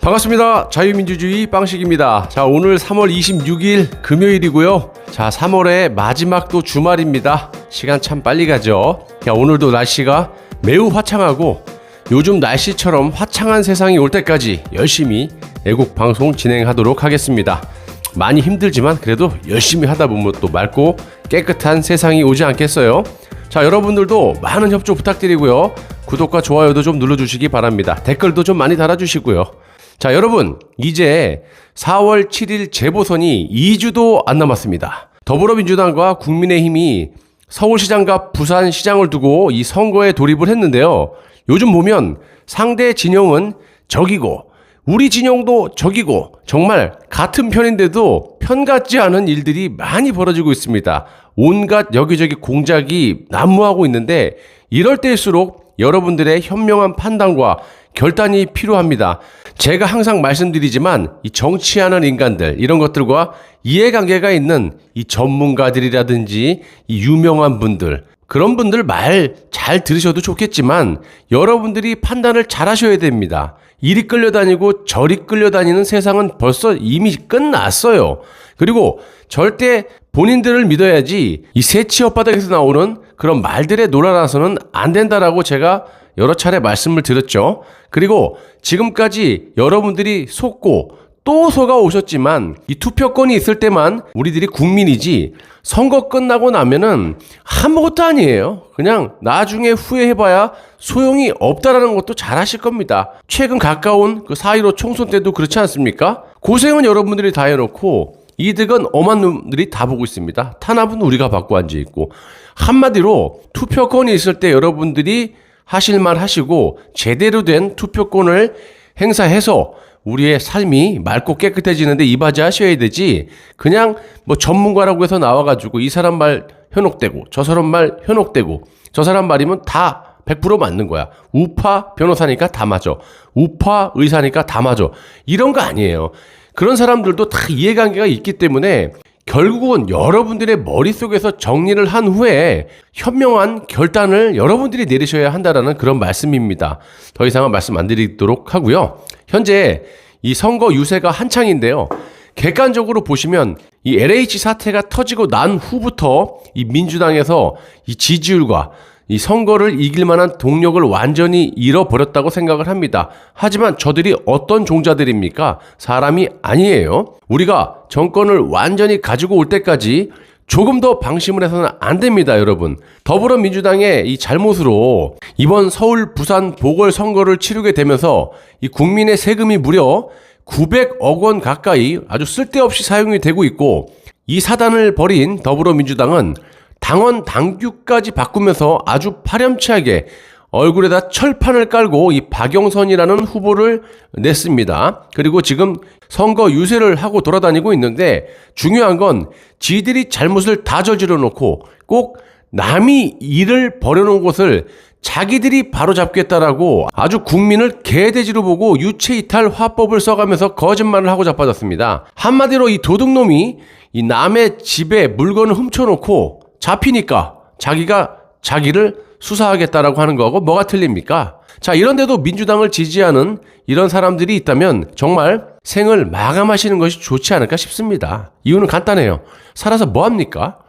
반갑습니다. 자유민주주의 빵식입니다. 자, 오늘 3월 26일 금요일이고요. 자, 3월의 마지막 또 주말입니다. 시간 참 빨리 가죠. 자, 오늘도 날씨가 매우 화창하고 요즘 날씨처럼 화창한 세상이 올 때까지 열심히 애국 방송 진행하도록 하겠습니다. 많이 힘들지만 그래도 열심히 하다 보면 또 맑고 깨끗한 세상이 오지 않겠어요? 자, 여러분들도 많은 협조 부탁드리고요. 구독과 좋아요도 좀 눌러주시기 바랍니다. 댓글도 좀 많이 달아주시고요. 자, 여러분, 이제 4월 7일 재보선이 2주도 안 남았습니다. 더불어민주당과 국민의힘이 서울시장과 부산시장을 두고 이 선거에 돌입을 했는데요. 요즘 보면 상대 진영은 적이고 우리 진영도 적이고 정말 같은 편인데도 편 같지 않은 일들이 많이 벌어지고 있습니다. 온갖 여기저기 공작이 난무하고 있는데 이럴 때일수록 여러분들의 현명한 판단과 결단이 필요합니다. 제가 항상 말씀드리지만 이 정치하는 인간들 이런 것들과 이해관계가 있는 이 전문가들이라든지 이 유명한 분들 그런 분들 말 잘 들으셔도 좋겠지만 여러분들이 판단을 잘 하셔야 됩니다. 이리 끌려다니고 저리 끌려다니는 세상은 벌써 이미 끝났어요. 그리고 절대 본인들을 믿어야지 이 새치 엇바닥에서 나오는 그런 말들에 놀아나서는 안 된다라고 제가 여러 차례 말씀을 드렸죠. 그리고 지금까지 여러분들이 속고 또 속아 오셨지만 이 투표권이 있을 때만 우리들이 국민이지 선거 끝나고 나면은 아무것도 아니에요. 그냥 나중에 후회해봐야 소용이 없다라는 것도 잘 아실 겁니다. 최근 가까운 그 4.15 총선 때도 그렇지 않습니까? 고생은 여러분들이 다 해놓고 이득은 엄한 놈들이 다 보고 있습니다. 탄압은 우리가 받고 앉아있고 한마디로 투표권이 있을 때 여러분들이 하실 말 하시고 제대로 된 투표권을 행사해서 우리의 삶이 맑고 깨끗해지는데 이바지하셔야 되지 그냥 뭐 전문가라고 해서 나와가지고 이 사람 말 현혹되고 저 사람 말 현혹되고 저 사람 말이면 다 100% 맞는 거야. 우파 변호사니까 다 맞아. 우파 의사니까 다 맞아. 이런 거 아니에요. 그런 사람들도 다 이해관계가 있기 때문에 결국은 여러분들의 머릿속에서 정리를 한 후에 현명한 결단을 여러분들이 내리셔야 한다라는 그런 말씀입니다. 더 이상은 말씀 안 드리도록 하고요. 현재 이 선거 유세가 한창인데요. 객관적으로 보시면 이 LH 사태가 터지고 난 후부터 이 민주당에서 이 지지율과 이 선거를 이길 만한 동력을 완전히 잃어버렸다고 생각을 합니다. 하지만 저들이 어떤 종자들입니까? 사람이 아니에요. 우리가 정권을 완전히 가지고 올 때까지 조금 더 방심을 해서는 안 됩니다, 여러분. 더불어민주당의 이 잘못으로 이번 서울, 부산 보궐선거를 치르게 되면서 이 국민의 세금이 무려 900억 원 가까이 아주 쓸데없이 사용이 되고 있고 이 사단을 벌인 더불어민주당은 당원 당규까지 바꾸면서 아주 파렴치하게 얼굴에다 철판을 깔고 이 박영선이라는 후보를 냈습니다. 그리고 지금 선거 유세를 하고 돌아다니고 있는데 중요한 건 지들이 잘못을 다 저질러 놓고 꼭 남이 일을 벌여놓은 것을 자기들이 바로잡겠다라고 아주 국민을 개돼지로 보고 유체이탈 화법을 써가면서 거짓말을 하고 자빠졌습니다. 한마디로 이 도둑놈이 이 남의 집에 물건을 훔쳐놓고 잡히니까 자기가 자기를 수사하겠다라고 하는 거하고 뭐가 틀립니까? 자, 이런데도 민주당을 지지하는 이런 사람들이 있다면 정말 생을 마감하시는 것이 좋지 않을까 싶습니다. 이유는 간단해요. 살아서 뭐합니까?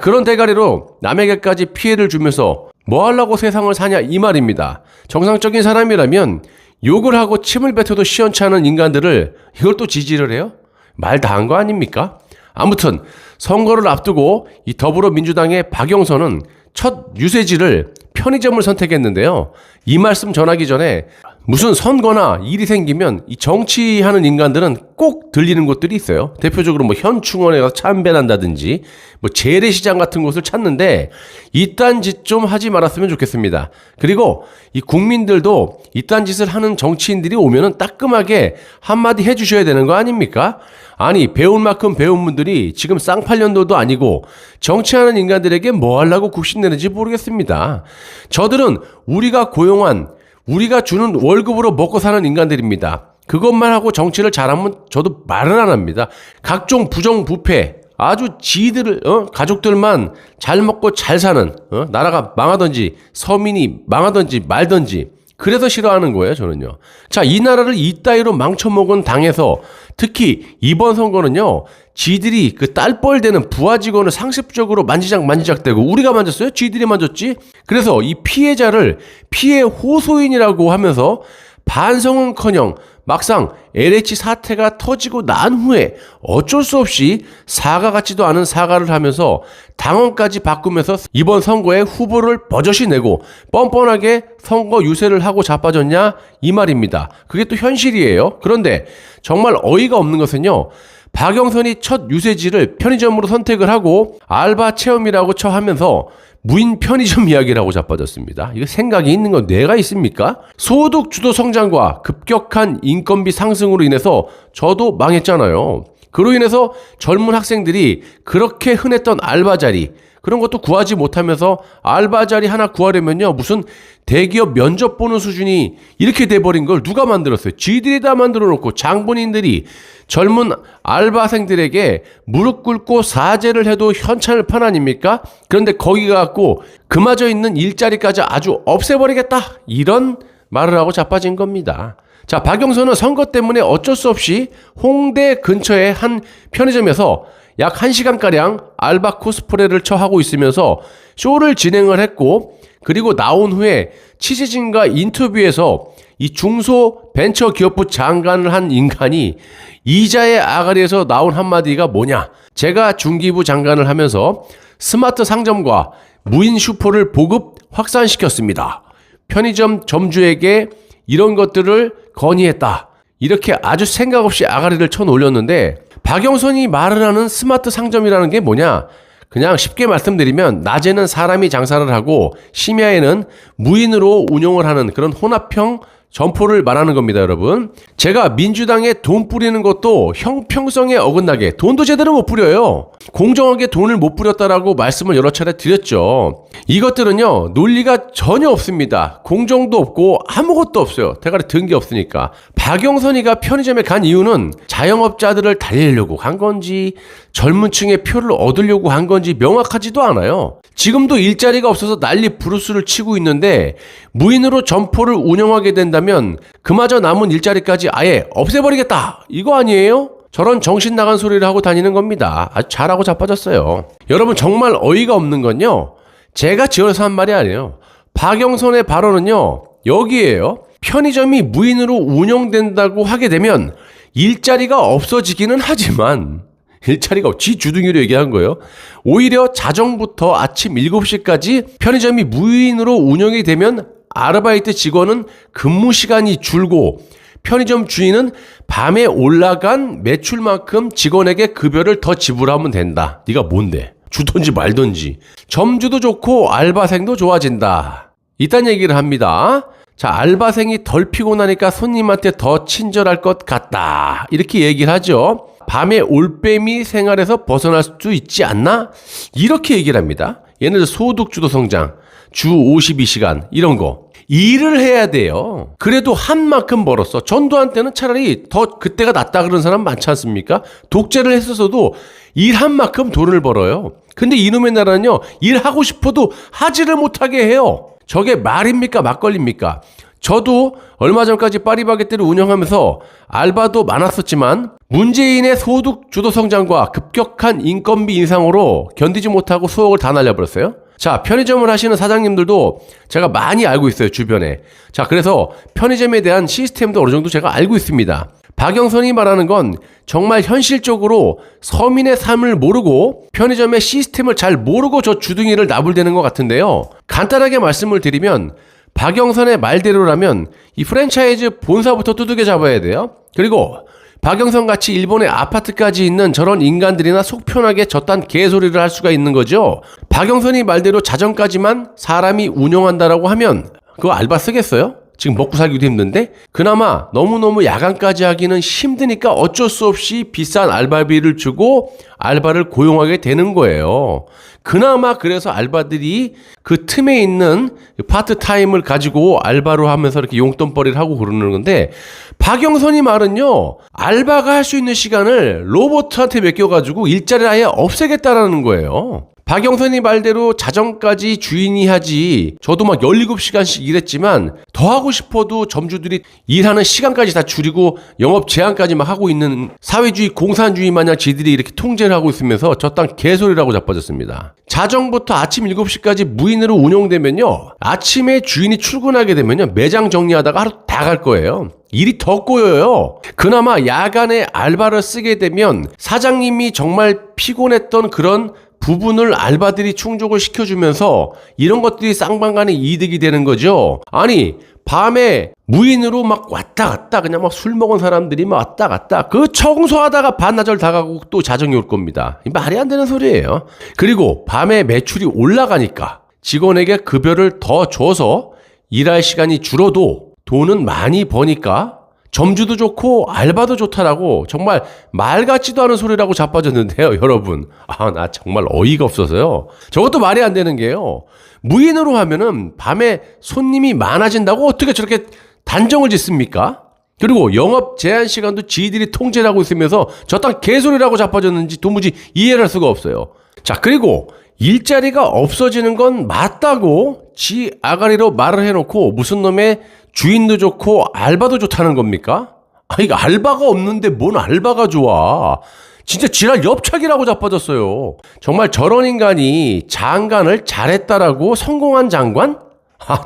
그런 대가리로 남에게까지 피해를 주면서 뭐 하려고 세상을 사냐 이 말입니다. 정상적인 사람이라면 욕을 하고 침을 뱉어도 시원찮은 인간들을 이걸 또 지지를 해요? 말 다 한 거 아닙니까? 아무튼 선거를 앞두고 이 더불어민주당의 박영선은 첫 유세지를 편의점을 선택했는데요. 이 말씀 전하기 전에 무슨 선거나 일이 생기면 이 정치하는 인간들은 꼭 들리는 곳들이 있어요. 대표적으로 뭐 현충원에 가서 참배한다든지 뭐 재래시장 같은 곳을 찾는데 이딴 짓 좀 하지 말았으면 좋겠습니다. 그리고 이 국민들도 이딴 짓을 하는 정치인들이 오면은 따끔하게 한마디 해주셔야 되는 거 아닙니까? 아니 배운 만큼 배운 분들이 지금 쌍팔년도도 아니고 정치하는 인간들에게 뭐 하려고 국신내는지 모르겠습니다. 저들은 우리가 고용한 우리가 주는 월급으로 먹고 사는 인간들입니다. 그것만 하고 정치를 잘하면 저도 말은 안 합니다. 각종 부정부패 아주 지들 가족들만 잘 먹고 잘 사는 나라가 망하든지 서민이 망하든지 말든지 그래서 싫어하는 거예요, 저는요. 자, 이 나라를 이따위로 망쳐먹은 당에서 특히 이번 선거는요, 지들이 그 딸뻘 되는 부하 직원을 상습적으로 만지작대고 우리가 만졌어요? 지들이 만졌지? 그래서 이 피해자를 피해 호소인이라고 하면서 반성은커녕 막상 LH 사태가 터지고 난 후에 어쩔 수 없이 사과 같지도 않은 사과를 하면서 당원까지 바꾸면서 이번 선거에 후보를 버젓이 내고 뻔뻔하게 선거 유세를 하고 자빠졌냐 이 말입니다. 그게 또 현실이에요. 그런데 정말 어이가 없는 것은요. 박영선이 첫 유세지를 편의점으로 선택을 하고 알바 체험이라고 처하면서 무인 편의점 이야기라고 자빠졌습니다. 이거 생각이 있는 건 뇌가 있습니까? 소득 주도 성장과 급격한 인건비 상승으로 인해서 저도 망했잖아요. 그로 인해서 젊은 학생들이 그렇게 흔했던 알바 자리 그런 것도 구하지 못하면서 알바 자리 하나 구하려면요 무슨 대기업 면접 보는 수준이 이렇게 돼버린 걸 누가 만들었어요? 쥐들이 다 만들어 놓고 장본인들이 젊은 알바생들에게 무릎 꿇고 사죄를 해도 현찰을 판 아닙니까? 그런데 거기 가갖고 그마저 있는 일자리까지 아주 없애버리겠다 이런 말을 하고 자빠진 겁니다. 자, 박영선은 선거 때문에 어쩔 수 없이 홍대 근처의 한 편의점에서 약 1시간가량 알바 코스프레를 처하고 있으면서 쇼를 진행을 했고 그리고 나온 후에 취재진과 인터뷰에서 이 중소벤처기업부 장관을 한 인간이 이자의 아가리에서 나온 한마디가 뭐냐? 제가 중기부 장관을 하면서 스마트 상점과 무인 슈퍼를 보급 확산시켰습니다. 편의점 점주에게 이런 것들을 건의했다. 이렇게 아주 생각 없이 아가리를 쳐놓으렸는데 박영선이 말을 하는 스마트 상점이라는 게 뭐냐? 그냥 쉽게 말씀드리면 낮에는 사람이 장사를 하고 심야에는 무인으로 운영을 하는 그런 혼합형 점포를 말하는 겁니다, 여러분. 제가 민주당에 돈 뿌리는 것도 형평성에 어긋나게 돈도 제대로 못 뿌려요. 공정하게 돈을 못 뿌렸다라고 말씀을 여러 차례 드렸죠. 이것들은요, 논리가 전혀 없습니다. 공정도 없고 아무것도 없어요. 대가리 든 게 없으니까. 박영선이가 편의점에 간 이유는 자영업자들을 달리려고 간 건지 젊은 층의 표를 얻으려고 한 건지 명확하지도 않아요. 지금도 일자리가 없어서 난리 부르스를 치고 있는데 무인으로 점포를 운영하게 된다면 그마저 남은 일자리까지 아예 없애버리겠다. 이거 아니에요? 저런 정신 나간 소리를 하고 다니는 겁니다. 아주 잘하고 자빠졌어요. 여러분 정말 어이가 없는 건요. 제가 지어서 한 말이 아니에요. 박영선의 발언은요. 여기에요. 편의점이 무인으로 운영된다고 하게 되면 일자리가 없어지기는 하지만 일자리가 지 주둥이로 얘기한 거예요. 오히려 자정부터 아침 7시까지 편의점이 무인으로 운영이 되면 아르바이트 직원은 근무 시간이 줄고 편의점 주인은 밤에 올라간 매출만큼 직원에게 급여를 더 지불하면 된다. 네가 뭔데? 주던지 말던지. 점주도 좋고 알바생도 좋아진다. 이딴 얘기를 합니다. 자, 알바생이 덜 피곤하니까 손님한테 더 친절할 것 같다. 이렇게 얘기를 하죠. 밤에 올빼미 생활에서 벗어날 수 있지 않나? 이렇게 얘기를 합니다. 얘네들 소득주도 성장, 주 52시간 이런 거. 일을 해야 돼요. 그래도 한 만큼 벌었어. 전두환 때는 차라리 더 그때가 낫다 그런 사람 많지 않습니까? 독재를 했었어도 일한 만큼 돈을 벌어요. 근데 이놈의 나라는요. 일하고 싶어도 하지를 못하게 해요. 저게 말입니까? 막걸리입니까? 저도 얼마 전까지 파리바게뜨를 운영하면서 알바도 많았었지만 문재인의 소득 주도 성장과 급격한 인건비 인상으로 견디지 못하고 수억을 다 날려버렸어요. 자, 편의점을 하시는 사장님들도 제가 많이 알고 있어요, 주변에. 자, 그래서 편의점에 대한 시스템도 어느 정도 제가 알고 있습니다. 박영선이 말하는 건 정말 현실적으로 서민의 삶을 모르고 편의점의 시스템을 잘 모르고 저 주둥이를 나불대는 것 같은데요. 간단하게 말씀을 드리면 박영선의 말대로라면 이 프랜차이즈 본사부터 두들겨 잡아야 돼요. 그리고 박영선 같이 일본의 아파트까지 있는 저런 인간들이나 속 편하게 저딴 개소리를 할 수가 있는 거죠. 박영선이 말대로 자정까지만 사람이 운영한다라고 하면 그거 알바 쓰겠어요? 지금 먹고 살기도 힘든데 그나마 너무너무 야간까지 하기는 힘드니까 어쩔 수 없이 비싼 알바비를 주고 알바를 고용하게 되는 거예요. 그나마 그래서 알바들이 그 틈에 있는 파트타임을 가지고 알바로 하면서 이렇게 용돈벌이를 하고 그러는 건데 박영선이 말은요. 알바가 할 수 있는 시간을 로봇한테 맡겨가지고 일자리를 아예 없애겠다라는 거예요. 박영선이 말대로 자정까지 주인이 하지 저도 막 17시간씩 일했지만 더 하고 싶어도 점주들이 일하는 시간까지 다 줄이고 영업 제한까지 막 하고 있는 사회주의 공산주의 마냥 지들이 이렇게 통제를 하고 있으면서 저딴 개소리라고 자빠졌습니다. 자정부터 아침 7시까지 무인으로 운영되면요, 아침에 주인이 출근하게 되면요, 매장 정리하다가 하루 다 갈 거예요. 일이 더 꼬여요. 그나마 야간에 알바를 쓰게 되면 사장님이 정말 피곤했던 그런 부분을 알바들이 충족을 시켜주면서 이런 것들이 쌍방간의 이득이 되는 거죠. 아니, 밤에 무인으로 막 왔다 갔다 그냥 막 술 먹은 사람들이 막 왔다 갔다 그 청소하다가 반나절 다 가고 또 자정이 올 겁니다. 말이 안 되는 소리예요. 그리고 밤에 매출이 올라가니까 직원에게 급여를 더 줘서 일할 시간이 줄어도 돈은 많이 버니까 점주도 좋고 알바도 좋다라고 정말 말 같지도 않은 소리라고 자빠졌는데요, 여러분. 나 정말 어이가 없어서요. 저것도 말이 안 되는 게요. 무인으로 하면은 밤에 손님이 많아진다고 어떻게 저렇게 단정을 짓습니까? 그리고 영업 제한 시간도 지들이 통제를 하고 있으면서 저딴 개소리라고 자빠졌는지 도무지 이해를 할 수가 없어요. 자, 그리고 일자리가 없어지는 건 맞다고 지 아가리로 말을 해놓고 무슨 놈의 주인도 좋고 알바도 좋다는 겁니까? 이거 알바가 없는데 뭔 알바가 좋아. 진짜 지랄 엽착이라고 자빠졌어요. 정말 저런 인간이 장관을 잘했다라고 성공한 장관?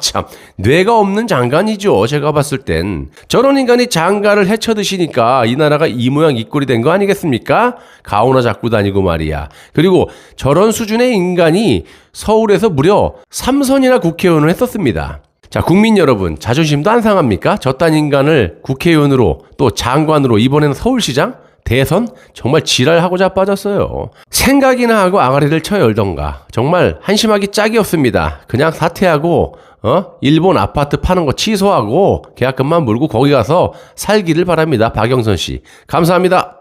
참, 뇌가 없는 장관이죠. 제가 봤을 땐. 저런 인간이 장관을 헤쳐드시니까 이 나라가 이 모양 이 꼴이 된 거 아니겠습니까? 가오나 잡고 다니고 말이야. 그리고 저런 수준의 인간이 서울에서 무려 3선이나 국회의원을 했었습니다. 자, 국민 여러분, 자존심도 안 상합니까? 저딴 인간을 국회의원으로 또 장관으로 이번에는 서울시장? 대선? 정말 지랄하고 자빠졌어요. 생각이나 하고 앙아리를 쳐 열던가. 정말 한심하기 짝이 없습니다. 그냥 사퇴하고 일본 아파트 파는 거 취소하고 계약금만 물고 거기 가서 살기를 바랍니다. 박영선 씨. 감사합니다.